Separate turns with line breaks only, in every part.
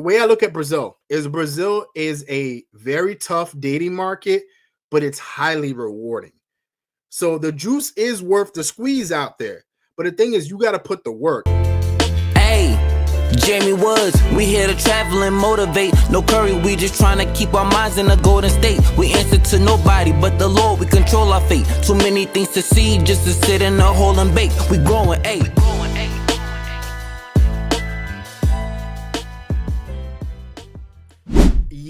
The way I look at Brazil is a very tough dating market, but it's highly rewarding. So the juice is worth the squeeze out there. But the thing is, you got to put the work.
Hey, Jamie Woods, we here to travel and motivate. No curry, we just trying to keep our minds in a golden state. We answer to nobody but the Lord, we control our fate. Too many things to see just to sit in a hole and bake. We growing, ayy.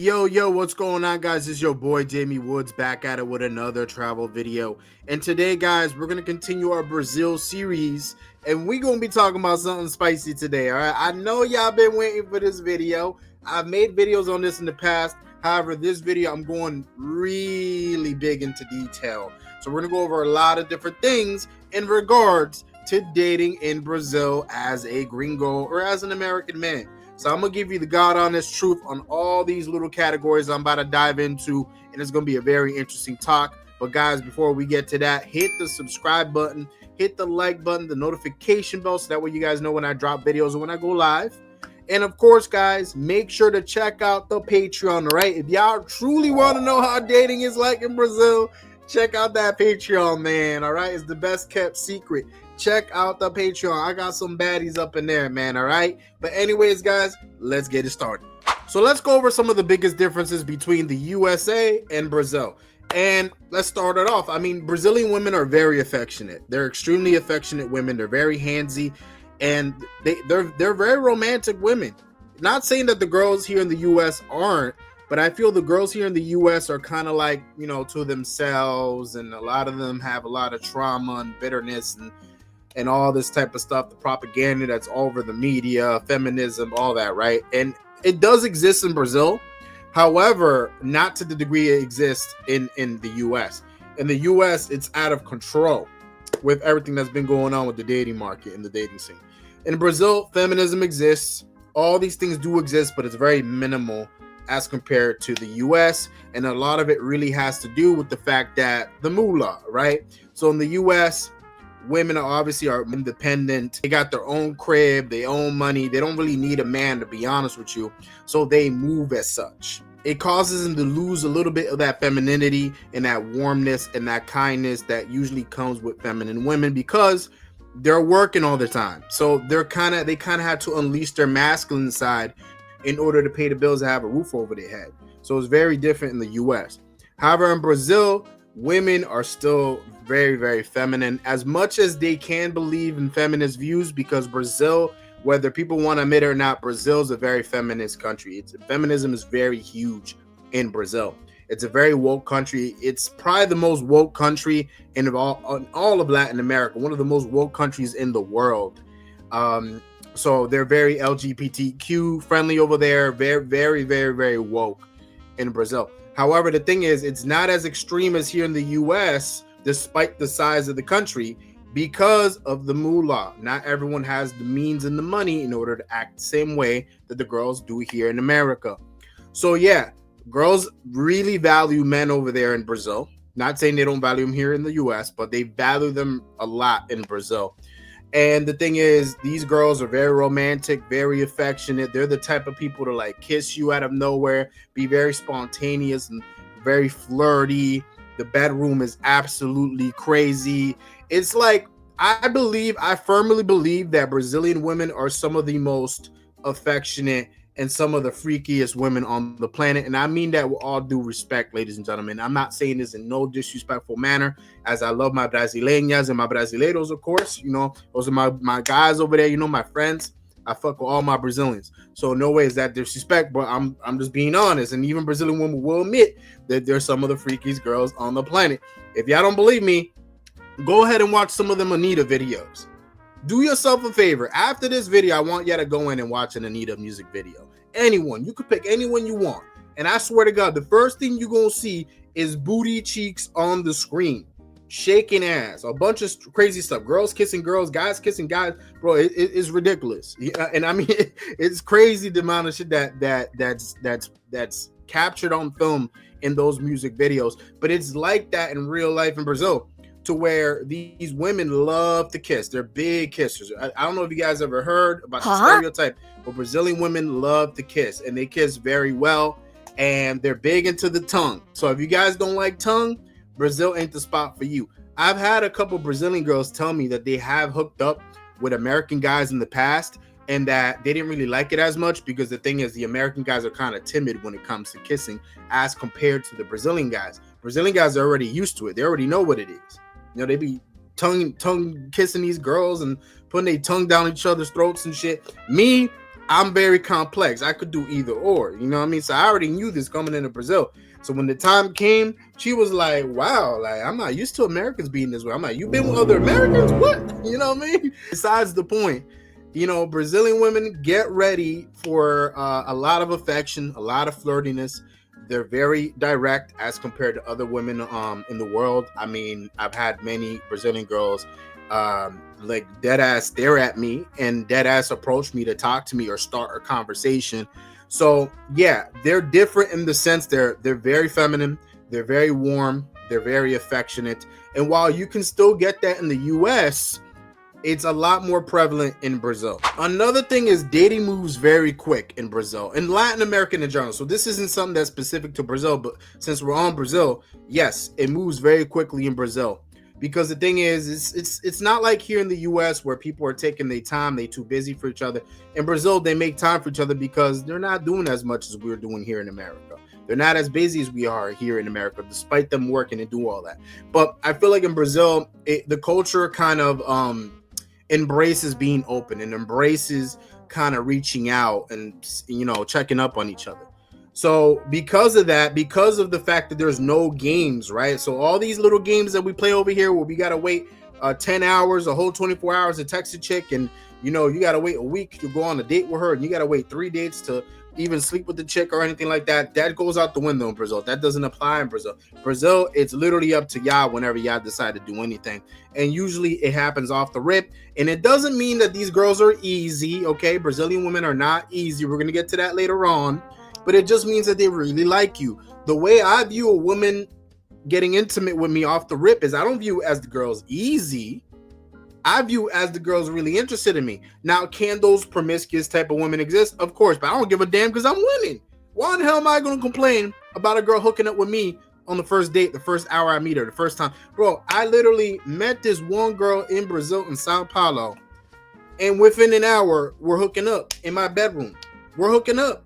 Yo, what's going on, guys? It's your boy Jamie Woods back at it with another travel video. And today, guys, we're going to continue our Brazil series, and we're going to be talking about something spicy today, all right? I know y'all been waiting for this video. I've made videos on this in the past. However, this video, I'm going really big into detail. So we're going to go over a lot of different things in regards to dating in Brazil as a gringo or as an American man. So I'm going to give you the God honest truth on all these little categories I'm about to dive into, and it's going to be a very interesting talk. But guys, before we get to that, hit the subscribe button, hit the like button, the notification bell, so that way you guys know when I drop videos or when I go live. And of course, guys, make sure to check out the Patreon, all right? If y'all truly want to know how dating is like in Brazil, check out that Patreon, man, all right? It's the best kept secret. Check out the Patreon. I got some baddies up in there, man, all right? But anyways, guys, let's get it started. So let's go over some of the biggest differences between the USA and Brazil. And let's start it off. I mean, Brazilian women are very affectionate. They're extremely affectionate women. They're very handsy, and they're very romantic women. Not saying that the girls here in the US aren't, but I feel the girls here in the US are kind of like, you know, to themselves, and a lot of them have a lot of trauma and bitterness and all this type of stuff, the propaganda that's all over the media, feminism, all that, right? And it does exist in Brazil. However, not to the degree it exists in the US. In the US, it's out of control with everything that's been going on with the dating market and the dating scene. In Brazil, feminism exists. All these things do exist, but it's very minimal as compared to the US. And a lot of it really has to do with the fact that the moolah, right? So in the US, women are independent. They got their own crib, their own money. They don't really need a man, to be honest with you. So they move as such. It causes them to lose a little bit of that femininity and that warmness and that kindness that usually comes with feminine women, because they're working all the time. So they kind of have to unleash their masculine side in order to pay the bills and have a roof over their head. So it's very different in the US. However, in Brazil, women are still very, very feminine, as much as they can believe in feminist views, because Brazil, whether people want to admit it or not, Brazil is a very feminist country. Feminism is very huge in Brazil. It's a very woke country. It's probably the most woke country in all of Latin America, one of the most woke countries in the world. So they're very LGBTQ friendly over there, very, very, very, very woke in Brazil. However, the thing is, it's not as extreme as here in the US, despite the size of the country, because of the moolah. Not everyone has the means and the money in order to act the same way that the girls do here in America. So yeah, girls really value men over there in Brazil. Not saying they don't value them here in the US, but they value them a lot in Brazil. And the thing is, these girls are very romantic, very affectionate. They're the type of people to like kiss you out of nowhere, be very spontaneous and very flirty. The bedroom is absolutely crazy. It's like, I firmly believe that Brazilian women are some of the most affectionate and some of the freakiest women on the planet. And I mean that with all due respect, ladies and gentlemen. I'm not saying this in no disrespectful manner, as I love my Brasileiras and my Brasileiros, of course. You know, those are my guys over there, you know, my friends. I fuck with all my Brazilians. So no way is that disrespect, but I'm just being honest. And even Brazilian women will admit that they're some of the freakiest girls on the planet. If y'all don't believe me, go ahead and watch some of them Anitta videos. Do yourself a favor. After this video, I want y'all to go in and watch an Anitta music video. Anyone. You could pick anyone you want. And I swear to God, the first thing you're going to see is booty cheeks on the screen. Shaking ass. A bunch of crazy stuff. Girls kissing girls. Guys kissing guys. Bro, it's ridiculous. And I mean, it's crazy the amount of shit that's captured on film in those music videos. But it's like that in real life in Brazil. to where these women love to kiss. They're big kissers. I don't know if you guys ever heard about the stereotype, but Brazilian women love to kiss, and they kiss very well, and they're big into the tongue. So if you guys don't like tongue, Brazil ain't the spot for you. I've had a couple Brazilian girls tell me that they have hooked up with American guys in the past, and that they didn't really like it as much because the thing is, the American guys are kind of timid when it comes to kissing as compared to the Brazilian guys. Brazilian guys are already used to it. They already know what it is. You know, they be tongue kissing these girls and putting their tongue down each other's throats and shit. Me, I'm very complex. I could do either or. You know what I mean? So I already knew this coming into Brazil. So when the time came, she was like, wow, like, I'm not used to Americans being this way. I'm like, you been with other Americans? What? You know what I mean? Besides the point, you know, Brazilian women, get ready for a lot of affection, a lot of flirtiness. They're very direct as compared to other women in the world. I mean, I've had many Brazilian girls like dead ass stare at me and dead ass approach me to talk to me or start a conversation. So yeah, they're different in the sense they're very feminine, they're very warm, they're very affectionate. And while you can still get that in the US, it's a lot more prevalent in Brazil. Another thing is dating moves very quick in Brazil and Latin America in general. So this isn't something that's specific to Brazil, but since we're on Brazil, yes, it moves very quickly in Brazil. Because the thing is, it's not like here in the US where people are taking their time, they too busy for each other. In Brazil, they make time for each other because they're not doing as much as we're doing here in America. They're not as busy as we are here in America, despite them working and do all that. But I feel like in Brazil, the culture kind of embraces being open and embraces kind of reaching out and, you know, checking up on each other. So because of that, because of the fact that there's no games, right? So all these little games that we play over here where we got to wait 10 hours, a whole 24 hours to text a chick, and, you know, you got to wait a week to go on a date with her, and you got to wait 3 dates to even sleep with the chick or anything like that. That goes out the window in Brazil. That doesn't apply in Brazil. Brazil, it's literally up to y'all whenever y'all decide to do anything. And usually it happens off the rip. And it doesn't mean that these girls are easy, okay? Brazilian women are not easy. We're going to get to that later on. But it just means that they really like you. The way I view a woman getting intimate with me off the rip is I don't view as the girls easy. I view as the girls really interested in me. Now, can those promiscuous type of women exist? Of course, but I don't give a damn because I'm winning. Why in the hell am I going to complain about a girl hooking up with me on the first date, the first hour I meet her, the first time? Bro, I literally met this one girl in Brazil, in São Paulo, and within an hour, we're hooking up in my bedroom. We're hooking up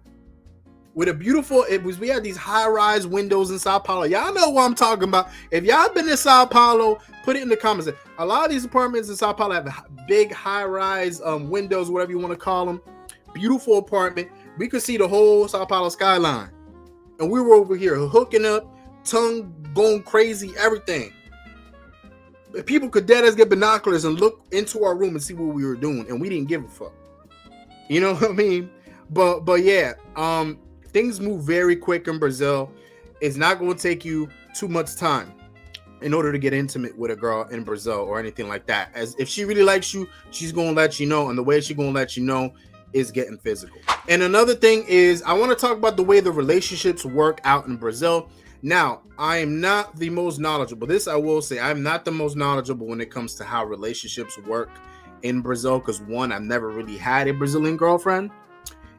with a beautiful, we had these high-rise windows in Sao Paulo. Y'all know what I'm talking about. If y'all been in Sao Paulo, put it in the comments. A lot of these apartments in Sao Paulo have big high-rise windows, whatever you want to call them. Beautiful apartment. We could see the whole Sao Paulo skyline. And we were over here hooking up, tongue going crazy, everything. People could dead as get binoculars and look into our room and see what we were doing, and we didn't give a fuck. You know what I mean? But yeah, things move very quick in Brazil. It's not going to take you too much time in order to get intimate with a girl in Brazil or anything like that. As if she really likes you, she's going to let you know. And the way she's going to let you know is getting physical. And another thing is, I want to talk about the way the relationships work out in Brazil. Now, I am not the most knowledgeable. This I will say, I'm not the most knowledgeable when it comes to how relationships work in Brazil. Because one, I've never really had a Brazilian girlfriend.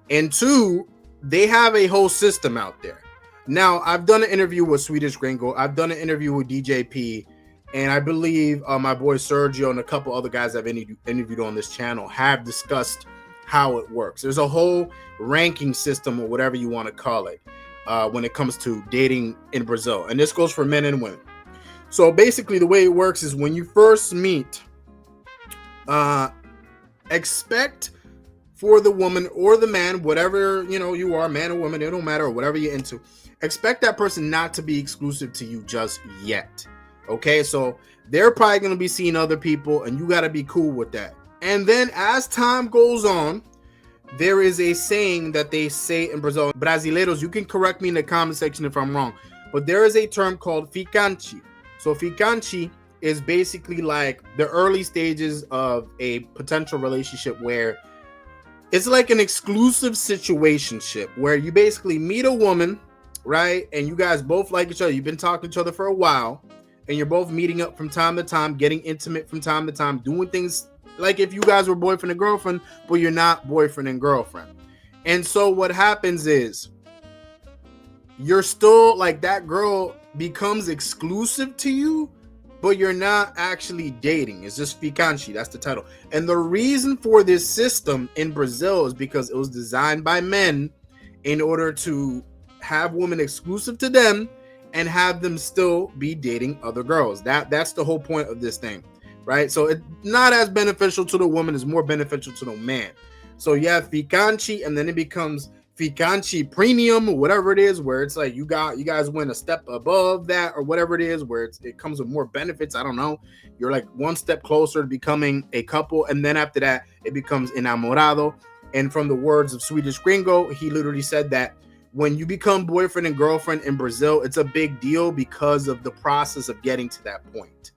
And two, they have a whole system out there. Now, I've done an interview with Swedish Gringo. I've done an interview with DJP. And I believe my boy Sergio and a couple other guys I've interviewed on this channel have discussed how it works. There's a whole ranking system or whatever you want to call it when it comes to dating in Brazil. And this goes for men and women. So basically the way it works is when you first meet, expect for the woman or the man, whatever, you know, you are, man or woman, it don't matter, or whatever you're into, expect that person not to be exclusive to you just yet. Okay, so they're probably going to be seeing other people, and you got to be cool with that. And then as time goes on, there is a saying that they say in Brazil, Brasileiros, you can correct me in the comment section if I'm wrong, but there is a term called ficante. So ficante is basically like the early stages of a potential relationship where it's like an exclusive situationship where you basically meet a woman, right? And you guys both like each other. You've been talking to each other for a while. and you're both meeting up from time to time, getting intimate from time to time, doing things like if you guys were boyfriend and girlfriend, but you're not boyfriend and girlfriend. And so what happens is you're still like, that girl becomes exclusive to you, but you're not actually dating. It's just 𝐵𝐵𝐾𝐿, that's the title. And the reason for this system in Brazil is because it was designed by men in order to have women exclusive to them and have them still be dating other girls. That's the whole point of this thing, right? So it's not as beneficial to the woman, it's more beneficial to the man. So you have 𝐵𝐵𝐾𝐿, and then it becomes 𝐵𝐵𝐾𝐿 Premium, or whatever it is, where it's like you guys went a step above that, or whatever it is, where it comes with more benefits. I don't know. You're like one step closer to becoming a couple, and then after that, it becomes enamorado. And from the words of Swedish Gringo, he literally said that when you become boyfriend and girlfriend in Brazil, it's a big deal because of the process of getting to that point.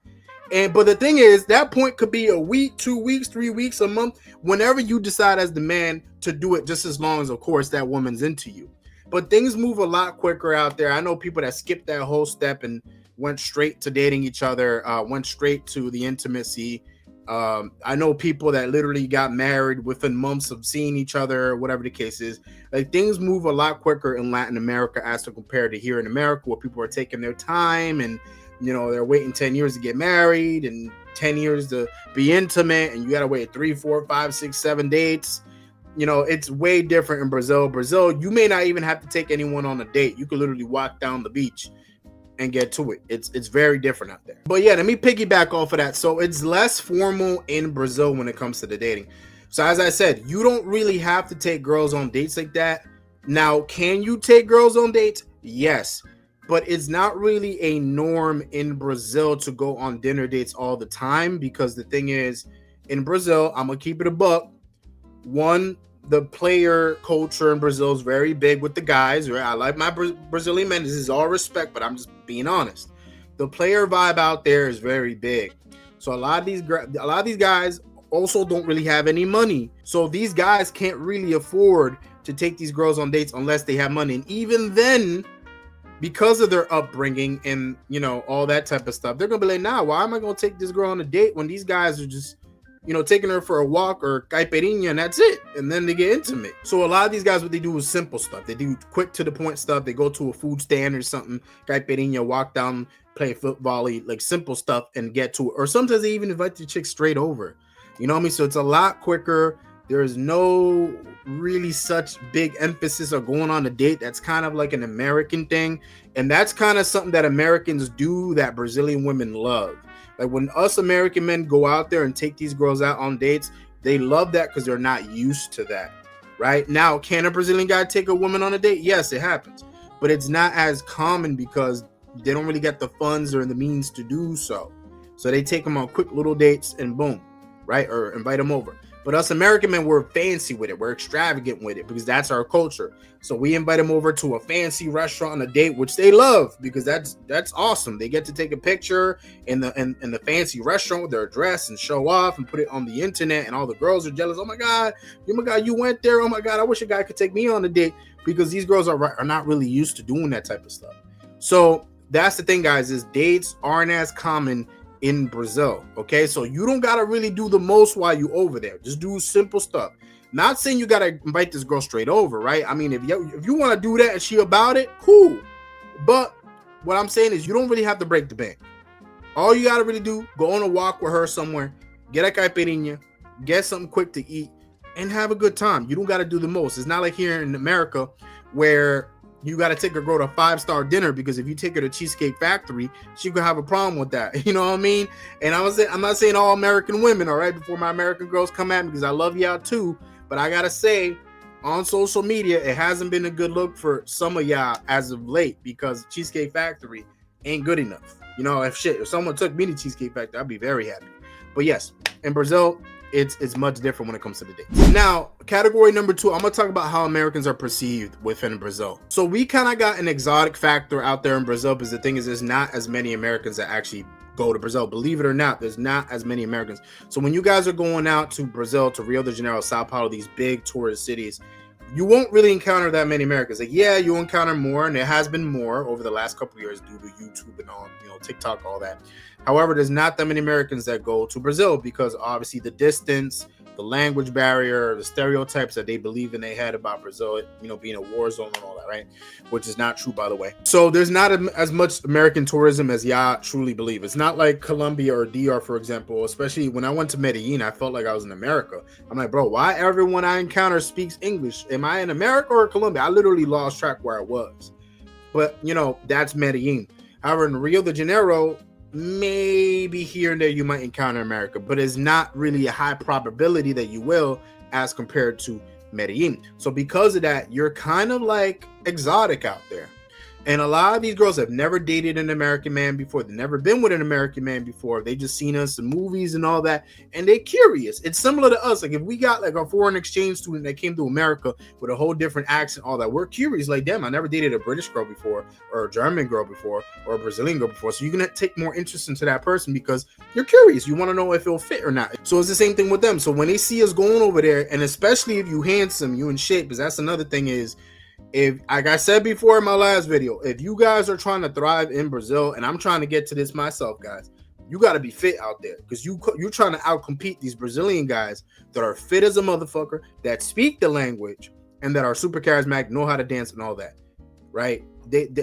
But the thing is, that point could be a week, 2 weeks, 3 weeks, a month, whenever you decide as the man to do it, just as long as, of course, that woman's into you. But things move a lot quicker out there. I know people that skipped that whole step and went straight to dating each other, went straight to the intimacy. I know people that literally got married within months of seeing each other, whatever the case is. Like, things move a lot quicker in Latin America as to compared to here in America, where people are taking their time and, you know, they're waiting 10 years to get married and 10 years to be intimate, and you got to wait 3, 4, 5, 6, 7 dates. You know, it's way different in Brazil. Brazil, you may not even have to take anyone on a date. You could literally walk down the beach and get to it. It's very different out there. But yeah, let me piggyback off of that. So it's less formal in Brazil when it comes to the dating. So as I said, you don't really have to take girls on dates like that. Now, can you take girls on dates? Yes. But it's not really a norm in Brazil to go on dinner dates all the time, because the thing is, in Brazil, I'm going to keep it a buck. One, the player culture in Brazil is very big with the guys, right? I like my Brazilian men. This is all respect, but I'm just being honest. The player vibe out there is very big. So a lot of these guys also don't really have any money. So these guys can't really afford to take these girls on dates unless they have money. And even then, because of their upbringing and, you know, all that type of stuff, they're gonna be like, nah, why am I gonna take this girl on a date when these guys are just, you know, taking her for a walk or caipirinha and that's it, and then they get intimate. So a lot of these guys, what they do is simple stuff. They do quick to the point stuff. They go to a food stand or something, caipirinha, walk down, play foot volley, like simple stuff, and get to it. Or sometimes they even invite the chick straight over. You know what I mean? So it's a lot quicker. There is no really such big emphasis on going on a date. That's kind of like an American thing. And that's kind of something that Americans do that Brazilian women love. Like when us American men go out there and take these girls out on dates, they love that because they're not used to that, right? Now, can a Brazilian guy take a woman on a date? Yes, it happens. But it's not as common because they don't really get the funds or the means to do so. So they take them on quick little dates and boom, right? Or invite them over. But us American men, we're fancy with it. We're extravagant with it because that's our culture. So we invite them over to a fancy restaurant on a date, which they love because that's awesome. They get to take a picture in the fancy restaurant with their dress and show off and put it on the internet, and all the girls are jealous. Oh my God, you went there. Oh my God, I wish a guy could take me on a date, because these girls are not really used to doing that type of stuff. So that's the thing, guys, is dates aren't as common in Brazil. Okay, so you don't gotta really do the most while you over there. Just do simple stuff. Not saying you gotta invite this girl straight over, right? I mean, if you want to do that and she about it, cool. But what I'm saying is you don't really have to break the bank. All you gotta really do, go on a walk with her somewhere, get a caipirinha, get something quick to eat, and have a good time. You don't gotta do the most. It's not like here in America where you got to take a girl to a 5-star dinner, because if you take her to Cheesecake Factory, she could have a problem with that. You know what I mean? And I'm not saying all American women, all right, before my American girls come at me, because I love y'all too. But I got to say, on social media, it hasn't been a good look for some of y'all as of late, because Cheesecake Factory ain't good enough. You know, if someone took me to Cheesecake Factory, I'd be very happy. But yes, in Brazil, it's much different when it comes to the dates. Now, category number 2, I'm gonna talk about how Americans are perceived within Brazil. So we kind of got an exotic factor out there in Brazil, because the thing is, there's not as many Americans that actually go to Brazil. Believe it or not, there's not as many Americans. So when you guys are going out to Brazil, to Rio de Janeiro, São Paulo, these big tourist cities, you won't really encounter that many Americans. Like, yeah, you'll encounter more, and there has been more over the last couple of years due to YouTube and all, TikTok, all that. However, there's not that many Americans that go to Brazil because obviously the distance, the language barrier, the stereotypes that they believe in they had about Brazil, being a war zone and all that, right? Which is not true, by the way. So there's not as much American tourism as y'all truly believe. It's not like Colombia or DR, for example. Especially when I went to Medellin, I felt like I was in America. I'm like, bro, why everyone I encounter speaks English? Am I in America or Colombia? I literally lost track where I was. But, that's Medellin. However, in Rio de Janeiro, maybe here and there you might encounter America, but it's not really a high probability that you will as compared to Medellin. So because of that, you're kind of like exotic out there. And a lot of these girls have never dated an American man before. They've never been with an American man before. They just seen us in movies and all that. And they're curious. It's similar to us. Like if we got like a foreign exchange student that came to America with a whole different accent, all that, we're curious. Like, damn, I never dated a British girl before or a German girl before or a Brazilian girl before. So you're going to take more interest into that person because you're curious. You want to know if it'll fit or not. So it's the same thing with them. So when they see us going over there, and especially if you handsome, you in shape, because that's another thing is, if, like I said before in my last video, if you guys are trying to thrive in Brazil, and I'm trying to get to this myself, guys, you got to be fit out there because you're trying to outcompete these Brazilian guys that are fit as a motherfucker, that speak the language, and that are super charismatic, know how to dance and all that, right?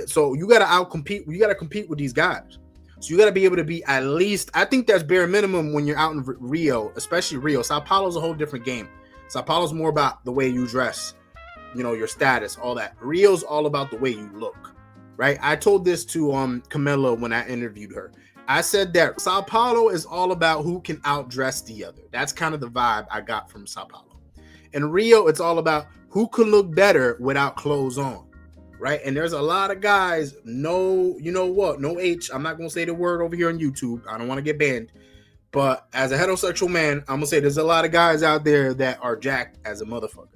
So you got to outcompete. You got to compete with these guys. So you got to be able to be at least, I think that's bare minimum when you're out in Rio, especially Rio. Sao Paulo's a whole different game. Sao Paulo's more about the way you dress, your status, all that. Rio's all about the way you look, right? I told this to Camilla when I interviewed her. I said that Sao Paulo is all about who can outdress the other. That's kind of the vibe I got from Sao Paulo. In Rio, it's all about who can look better without clothes on, right? And there's a lot of guys, no H. I'm not going to say the word over here on YouTube. I don't want to get banned. But as a heterosexual man, I'm going to say there's a lot of guys out there that are jacked as a motherfucker.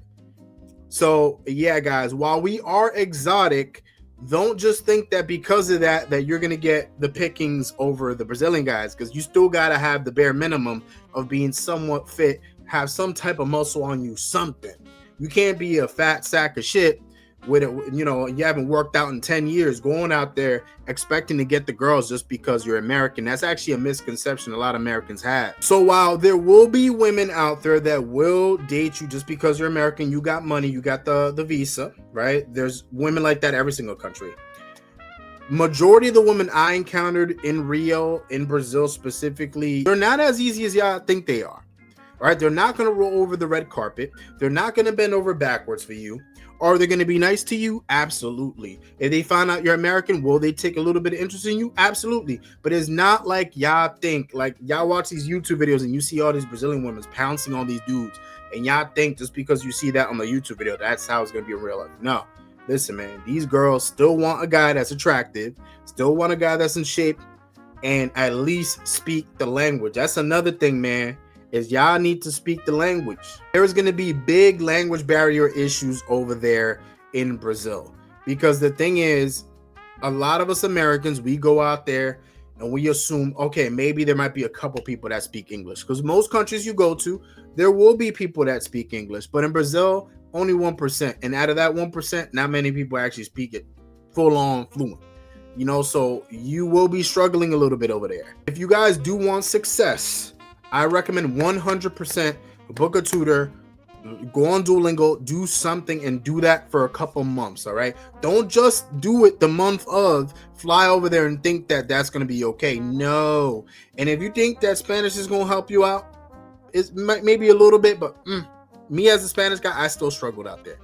So, yeah, guys, while we are exotic, don't just think that because of that you're going to get the pickings over the Brazilian guys, because you still got to have the bare minimum of being somewhat fit, have some type of muscle on you, something. You can't be a fat sack of shit with it, you haven't worked out in 10 years, going out there expecting to get the girls just because you're American. That's actually a misconception a lot of Americans have. So while there will be women out there that will date you just because you're American, you got money, you got the visa, right? There's women like that every single country. Majority of the women I encountered in Rio, in Brazil specifically, they're not as easy as y'all think they are. All right, they're not going to roll over the red carpet. They're not going to bend over backwards for you. Are they going to be nice to you? Absolutely. If they find out you're American, will they take a little bit of interest in you? Absolutely. But it's not like y'all think, like y'all watch these YouTube videos and you see all these Brazilian women pouncing on these dudes, and y'all think just because you see that on the YouTube video, that's how it's going to be in real life. No. Listen, man, these girls still want a guy that's attractive, still want a guy that's in shape, and at least speak the language. That's another thing, man. Is y'all need to speak the language. There's going to be big language barrier issues over there in Brazil, because the thing is, a lot of us Americans, we go out there and we assume, okay, maybe there might be a couple people that speak English, because most countries you go to, there will be people that speak English, but in Brazil, only 1%. And out of that 1%, not many people actually speak it full on fluent. So you will be struggling a little bit over there. If you guys do want success, I recommend 100% book a tutor, go on Duolingo, do something, and do that for a couple months, all right? Don't just do it the month of, fly over there and think that that's going to be okay. No. And if you think that Spanish is going to help you out, it's maybe a little bit, but me as a Spanish guy, I still struggled out there.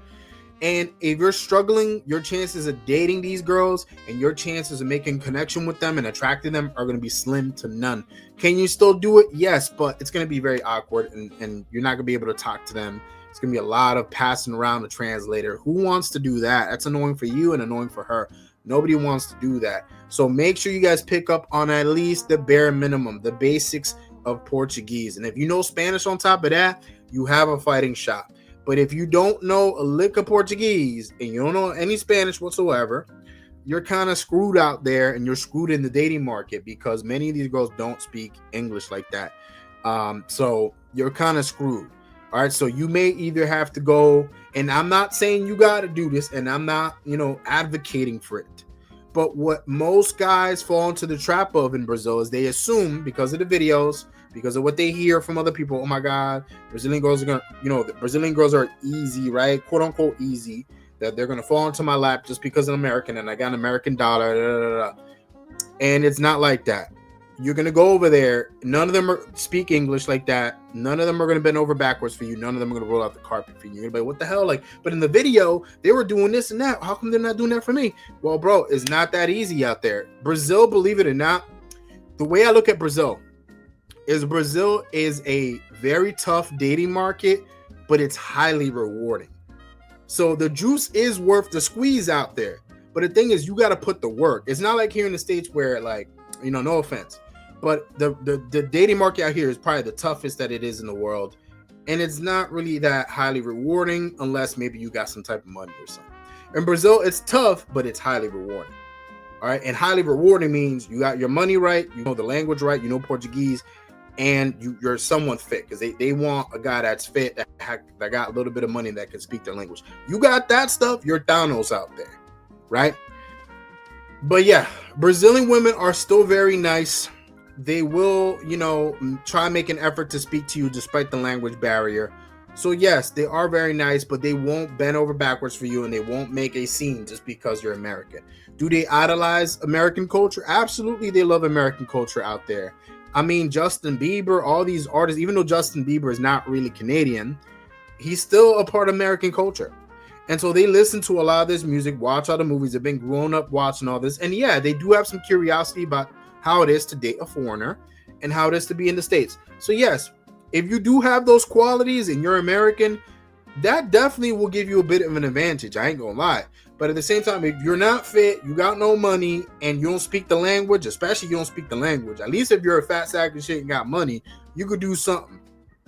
And if you're struggling, your chances of dating these girls and your chances of making connection with them and attracting them are going to be slim to none. Can you still do it? Yes, but it's going to be very awkward, and you're not going to be able to talk to them. It's going to be a lot of passing around the translator. Who wants to do that? That's annoying for you and annoying for her. Nobody wants to do that. So make sure you guys pick up on at least the bare minimum, the basics of Portuguese. And if you know Spanish on top of that, you have a fighting shot. But if you don't know a lick of Portuguese and you don't know any Spanish whatsoever, you're kind of screwed out there, and you're screwed in the dating market, because many of these girls don't speak English like that. So you're kind of screwed. All right, so you may either have to go, and I'm not saying you got to do this, and I'm not, advocating for it. But what most guys fall into the trap of in Brazil is they assume, because of the videos, because of what they hear from other people, oh my God, Brazilian girls are the Brazilian girls are easy, right? Quote unquote easy, that they're gonna fall into my lap just because I'm American and I got an American dollar. Da, da, da, da. And it's not like that. You're gonna go over there. None of them speak English like that. None of them are gonna bend over backwards for you. None of them are gonna roll out the carpet for you. You're gonna be like, what the hell? But in the video, they were doing this and that. How come they're not doing that for me? Well, bro, it's not that easy out there. Brazil, believe it or not, the way I look at Brazil is a very tough dating market, but it's highly rewarding. So the juice is worth the squeeze out there. But the thing is, you got to put the work. It's not like here in the States where, no offense, but the dating market out here is probably the toughest that it is in the world. And it's not really that highly rewarding unless maybe you got some type of money or something. In Brazil, it's tough, but it's highly rewarding. All right. And highly rewarding means you got your money right, you know the language right, you know Portuguese, and you're someone fit, because they want a guy that's fit, that got a little bit of money, that can speak their language. You got that stuff, you're Thanos out there, right? But yeah, Brazilian women are still very nice. They will, try and make an effort to speak to you despite the language barrier. So yes, they are very nice, but they won't bend over backwards for you, and they won't make a scene just because you're American. Do they idolize American culture? Absolutely, they love American culture out there. I mean, Justin Bieber, all these artists, even though Justin Bieber is not really Canadian, he's still a part of American culture. And so they listen to a lot of this music, watch all the movies, they've been grown up watching all this. And yeah, they do have some curiosity about how it is to date a foreigner and how it is to be in the States. So yes, if you do have those qualities and you're American, that definitely will give you a bit of an advantage. I ain't gonna lie. But at the same time, if you're not fit, you got no money, and you don't speak the language, especially you don't speak the language, at least if you're a fat sack of shit and got money, you could do something,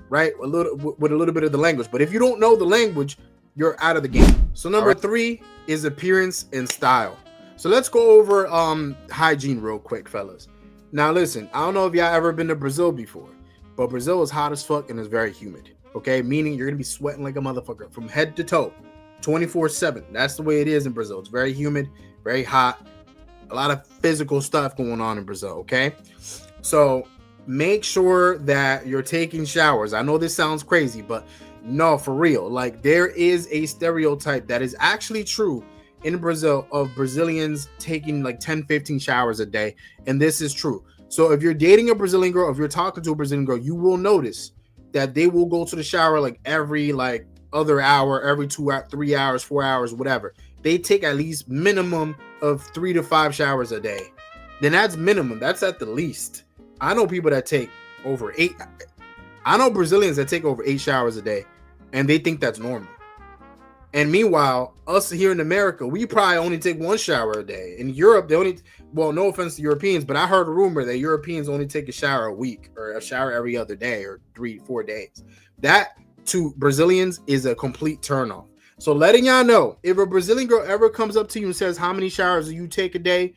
right? With a little bit of the language. But if you don't know the language, you're out of the game. So number 3 is appearance and style. So let's go over hygiene real quick, fellas. Now listen, I don't know if y'all ever been to Brazil before, but Brazil is hot as fuck and is very humid. Okay, meaning you're gonna be sweating like a motherfucker from head to toe. 24/7. That's the way it is in Brazil. It's very humid, very hot, a lot of physical stuff going on in Brazil. Okay, so make sure that you're taking showers. I know this sounds crazy, but no, for real. There is a stereotype that is actually true in Brazil of Brazilians taking 10-15 showers a day, and this is true. So if you're dating a Brazilian girl, if you're talking to a Brazilian girl, you will notice that they will go to the shower every other hour, every 2 hours, 3 hours, 4 hours, whatever. They take at least minimum of 3 to 5 showers a day. Then that's minimum. That's at the least. I know people that take over 8. I know Brazilians that take over 8 showers a day, and they think that's normal. And meanwhile, us here in America, we probably only take 1 shower a day. In Europe, they only, well, no offense to Europeans, but I heard a rumor that Europeans only take a shower a week, or a shower every other day, or 3-4 days. That to Brazilians is a complete turnoff. So letting y'all know, if a Brazilian girl ever comes up to you and says, how many showers do you take a day?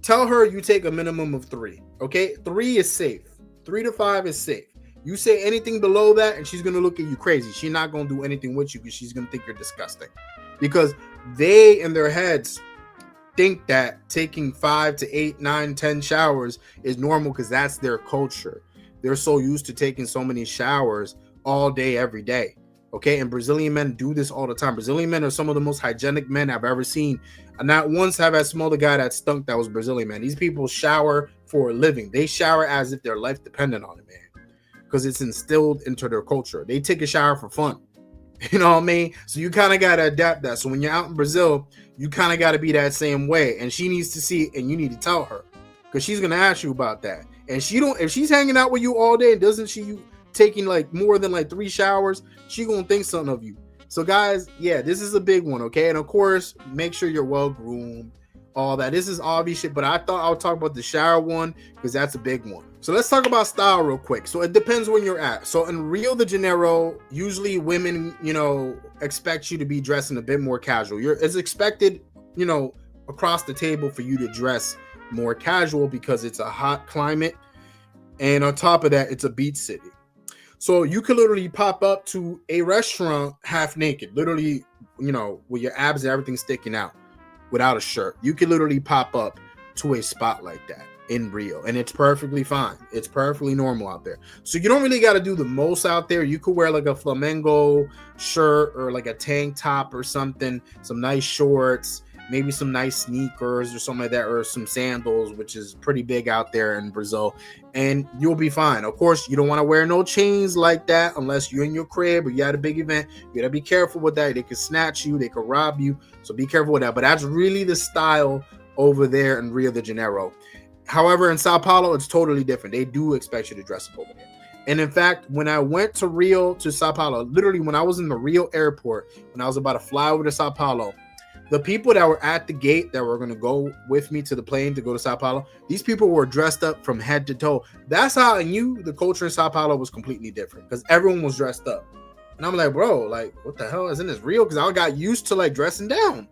Tell her you take a minimum of 3. Okay, 3 is safe. 3 to 5 is safe. You say anything below that, and she's gonna look at you crazy. She's not gonna do anything with you because she's gonna think you're disgusting. Because they in their heads think that taking 5 to 8, 9, 10 showers is normal because that's their culture. They're so used to taking so many showers all day, every day. Okay, and Brazilian men do this all the time. Brazilian men are some of the most hygienic men I've ever seen. And not once have I smelled a guy that stunk that was Brazilian, man. These people shower for a living. They shower as if their life depended on it, man, because it's instilled into their culture. They take a shower for fun. You know what I mean? So you kind of got to adapt that. So when you're out in Brazil, you kind of got to be that same way. And she needs to see it, and you need to tell her, because she's going to ask you about that. And if she's hanging out with you all day, doesn't she you taking more than 3 showers, she gonna think something of you. So guys, yeah, this is a big one. Okay, and of course, make sure you're well groomed, all that. This is obvious shit, but I thought I'll talk about the shower one because that's a big one. So let's talk about style real quick. So it depends when you're at. So in Rio de Janeiro, usually women, expect you to be dressing a bit more casual. It's expected, across the table for you to dress more casual because it's a hot climate, and on top of that, it's a beach city. So you could literally pop up to a restaurant half naked, literally, you know, with your abs and everything sticking out without a shirt. You could literally pop up to a spot like that in Rio, and it's perfectly fine. It's perfectly normal out there. So you don't really got to do the most out there. You could wear like a flamenco shirt or like a tank top or something, some nice shorts, maybe some nice sneakers or something like that, or some sandals, which is pretty big out there in Brazil, and you'll be fine. Of course, you don't want to wear no chains like that unless you're in your crib or you had a big event. You gotta be careful with that. They could snatch you, they could rob you, so be careful with that. But that's really the style over there in Rio de Janeiro. However, in Sao Paulo, it's totally different. They do expect you to dress up over there. And in fact, when I went to Rio to Sao Paulo, literally when I was in the Rio airport, when I was about to fly over to Sao Paulo, the people that were at the gate that were going to go with me to the plane to go to Sao Paulo, these people were dressed up from head to toe. That's how I knew the culture in Sao Paulo was completely different, because everyone was dressed up. And I'm like, bro, like, what the hell? Isn't this real? Because I got used to like dressing down.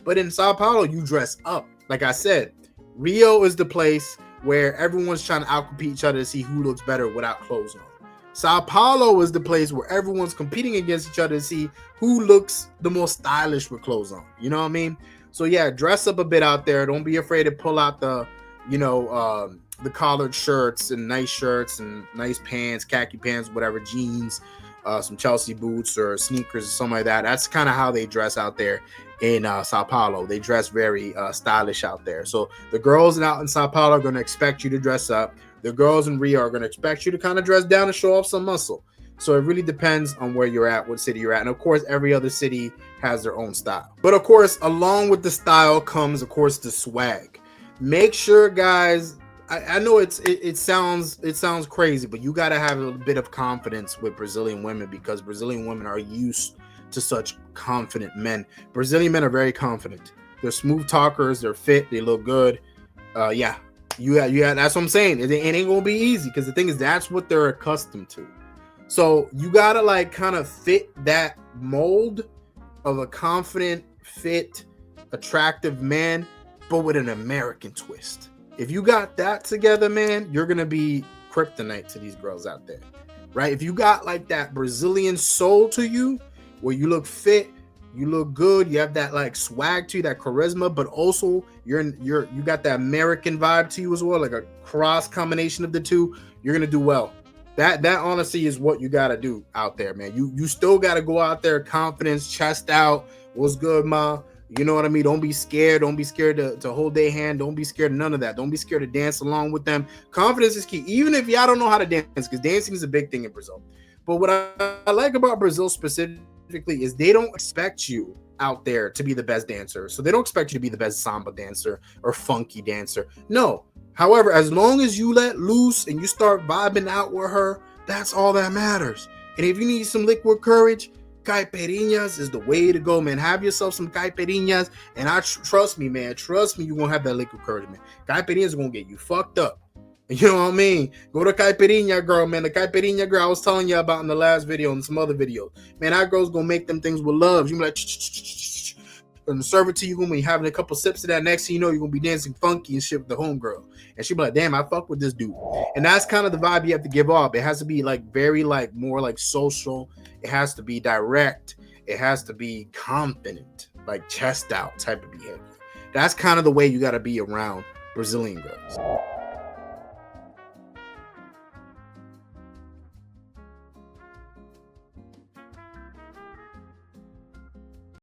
But in Sao Paulo, you dress up. Like I said, Rio is the place where everyone's trying to outcompete each other to see who looks better without clothes on. Sao Paulo is the place where everyone's competing against each other to see who looks the most stylish with clothes on. You know what I mean? So yeah, dress up a bit out there. Don't be afraid to pull out the, you know, the collared shirts and nice shirts and nice pants, khaki pants, whatever, jeans, some Chelsea boots or sneakers or something like that. That's kind of how they dress out there in Sao Paulo. They dress very stylish out there. So the girls out in Sao Paulo are going to expect you to dress up. The girls in Rio are going to expect you to kind of dress down and show off some muscle. So it really depends on where you're at, what city you're at. And of course, every other city has their own style. But of course, along with the style comes, of course, the swag. Make sure, guys, I know it sounds crazy, but you got to have a bit of confidence with Brazilian women, because Brazilian women are used to such confident men. Brazilian men are very confident. They're smooth talkers. They're fit. They look good. Yeah. That's what I'm saying. It ain't gonna be easy, because the thing is, that's what they're accustomed to. So you gotta like kind of fit that mold of a confident, fit, attractive man, but with an American twist. If you got that together, man, you're gonna be kryptonite to these girls out there, right? If you got like that Brazilian soul to you, where you look fit, you look good, you have that like swag to you, that charisma, but also you got that American vibe to you as well, like a cross combination of the two, you're gonna do well. That honestly is what you gotta do out there, man. You still gotta go out there, confidence, chest out. What's good, ma? You know what I mean? Don't be scared. Don't be scared to hold their hand. Don't be scared of none of that. Don't be scared to dance along with them. Confidence is key, even if y'all don't know how to dance, because dancing is a big thing in Brazil. But what I like about Brazil specifically is they don't expect you out there to be the best dancer. So they don't expect you to be the best samba dancer or funky dancer. No. However, as long as you let loose and you start vibing out with her, that's all that matters. And if you need some liquid courage, caipirinhas is the way to go, man. Have yourself some caipirinhas, and trust me, man. Trust me, you're gonna have that liquid courage, man. Caipirinhas are gonna get you fucked up. You know what I mean? Go to Caipirinha girl, man. The Caipirinha girl I was telling you about in the last video and some other videos. Man, that girl's gonna make them things with love. You be like, and serve it to you when you're having a couple sips of that. Next thing you know, you're gonna be dancing funky and shit with the homegirl. And she be like, damn, I fuck with this dude. And that's kind of the vibe you have to give off. It has to be like very like more like social. It has to be direct. It has to be confident, like chest out type of behavior. That's kind of the way you got to be around Brazilian girls.